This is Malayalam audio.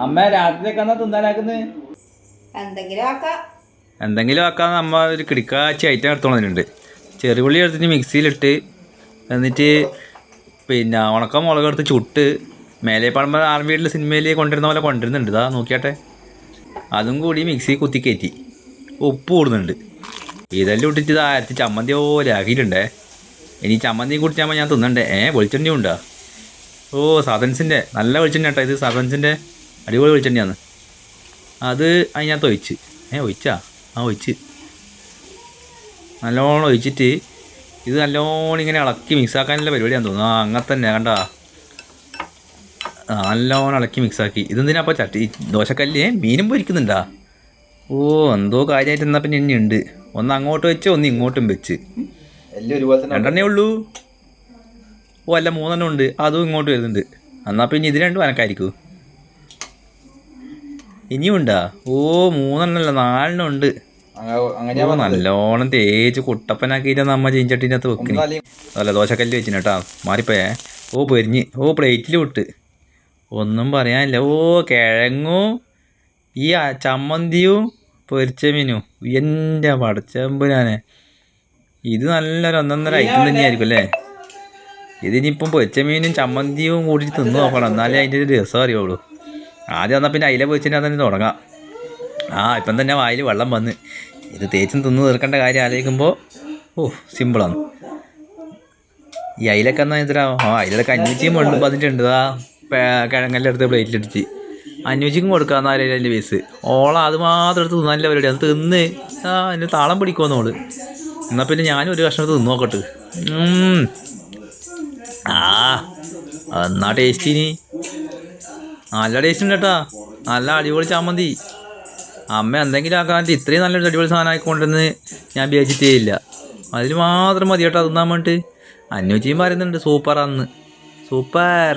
അമ്മ രാത്രിയൊക്കെ തിന്നാനാക്കുന്നത് എന്തെങ്കിലും ആക്കാന്ന് അമ്മ ഒരു കിടക്കാച്ചി ഐറ്റം എടുത്തോളുന്നുണ്ട്. ചെറുപുള്ളി എടുത്തിട്ട് മിക്സിയിലിട്ട് എന്നിട്ട് പിന്നെ ഉണക്ക മുളക് എടുത്ത് ചുട്ട് മേലെ പറമ്പ് ആൾ വീട്ടിൽ സിനിമയിൽ കൊണ്ടുവരുന്ന പോലെ കൊണ്ടുവരുന്നുണ്ട്. ഇതാ നോക്കിയാട്ടെ, അതും കൂടി മിക്സി കുത്തി കയറ്റി ഉപ്പ് കൂടുന്നുണ്ട്. ഇതെല്ലാം ഇട്ടിട്ട് ഇത് അരച്ച് ചമ്മന്തി പോലെ ആക്കിയിട്ടുണ്ടേ. ഇനി ചമ്മന്തി കുടിച്ചാകുമ്പോൾ ഞാൻ തിന്നണ്ടേ. വെളിച്ചെണ്ണ ഉണ്ടാ? ഓ സദൻസിൻ്റെ നല്ല വെളിച്ചെണ്ണ കേട്ടോ ഇത്. സദൻസിൻ്റെ അടിപൊളി വെളിച്ചെണ്ണയാണ്. അത് അതിനകത്ത് ഒഴിച്ച് ഒഴിച്ചാ ഒഴിച്ച് നല്ലോണം ഒഴിച്ചിട്ട് ഇത് നല്ലോണം ഇങ്ങനെ ഇളക്കി മിക്സാക്കാനുള്ള പരിപാടിയാന്ന് തോന്നുന്നു. അങ്ങനെ തന്നെ കണ്ടാ, നല്ലോണം ഇളക്കി മിക്സാക്കി. ഇതെന്തിനാ അപ്പോൾ ചട്ടി ദോശക്കല്ല് മീനും പൊരിക്കുന്നുണ്ടാ? ഓ എന്തോ കാര്യമായിട്ട് എന്നാൽ പിന്നെ ഇനി ഉണ്ട്. ഒന്ന് അങ്ങോട്ട് വെച്ച് ഒന്ന് ഇങ്ങോട്ടും വെച്ച് രണ്ടെണ്ണേ ഉള്ളൂ. ഓ അല്ല 3 ഉണ്ട്, അതും ഇങ്ങോട്ട് വരുന്നുണ്ട്. എന്നാൽ പിന്നെ ഇത് രണ്ടും എനക്കായിരിക്കും. ഇനിയും ഉണ്ടാ? ഓ 3 4 ഉണ്ട്. ഓ നല്ലോണം തേച്ച് കുട്ടപ്പനാക്കിയിട്ട് നമ്മ ചീഞ്ചട്ടീൻ്റെ അകത്ത് വെക്കുന്നു. അതല്ല ദോശക്കല്ല് വെച്ചിന് കേട്ടാ, മാറിപ്പോയേ. ഓ പൊരിഞ്ഞ്. ഓ പ്ലേറ്റിൽ വിട്ട്. ഒന്നും പറയാനില്ല. ഓ കിഴങ്ങും ഈ ചമ്മന്തിയും പൊരിച്ച മീനും. എൻ്റെ പടച്ചമ്പുരാനെ, ഇത് നല്ലൊരു ഒന്നൊന്നര ഐറ്റം തന്നെയായിരിക്കും അല്ലേ? ഇതിനിപ്പം പൊരിച്ച മീനും ചമ്മന്തിയും കൂടിയിട്ട് തിന്ന് നോക്കണം, എന്നാലേ അതിൻ്റെ ഒരു രസം അറിയുള്ളൂ. ആദ്യം വന്നാൽ പിന്നെ അയില പൊരിച്ചിട്ട് തന്നെ തുടങ്ങാം. ഇപ്പം തന്നെ വായിൽ വെള്ളം വന്ന്. ഇത് തേച്ചും തിന്ന് തീർക്കേണ്ട കാര്യം ആലോചിക്കുമ്പോൾ സിമ്പിളാണ്. ഈ അയിലൊക്കെ എന്നാൽ എന്തരാ? അയിലൊക്കെ അഞ്ഞൂറ്റിയും വെള്ളം വന്നിട്ടുണ്ട്. കിഴങ്ങെല്ലാം എടുത്ത് പ്ലേറ്റിലിടിച്ച് അന്വേഷിക്കും കൊടുക്കാമെന്നാലും അതിൻ്റെ പീസ് അത് മാത്രം എടുത്ത് തിന്നാനില്ല പരിപാടി. അത് തിന്ന് അതിന് താളം പിടിക്കുമെന്നോള്. എന്നാൽ പിന്നെ ഞാനും ഒരു കഷ്ണം തിന്ന് നോക്കട്ടെ. എന്നാ ടേസ്റ്റിന് നല്ല ടേസ്റ്റ് ഉണ്ട് കേട്ടോ. നല്ല അടിപൊളി ചമ്മന്തി. അമ്മ എന്തെങ്കിലും ആക്കാനായിട്ട് ഇത്രയും നല്ലൊരു അടിപൊളി സാധനം ആയിക്കൊണ്ടെന്ന് ഞാൻ വിചാരിച്ചിട്ടേ ഇല്ല. അതിൽ മാത്രം മതി കേട്ടോ തിന്നാൻ വേണ്ടിയിട്ട്. അന്വേഷിയും പറയുന്നുണ്ട് സൂപ്പറാന്ന്. സൂപ്പർ.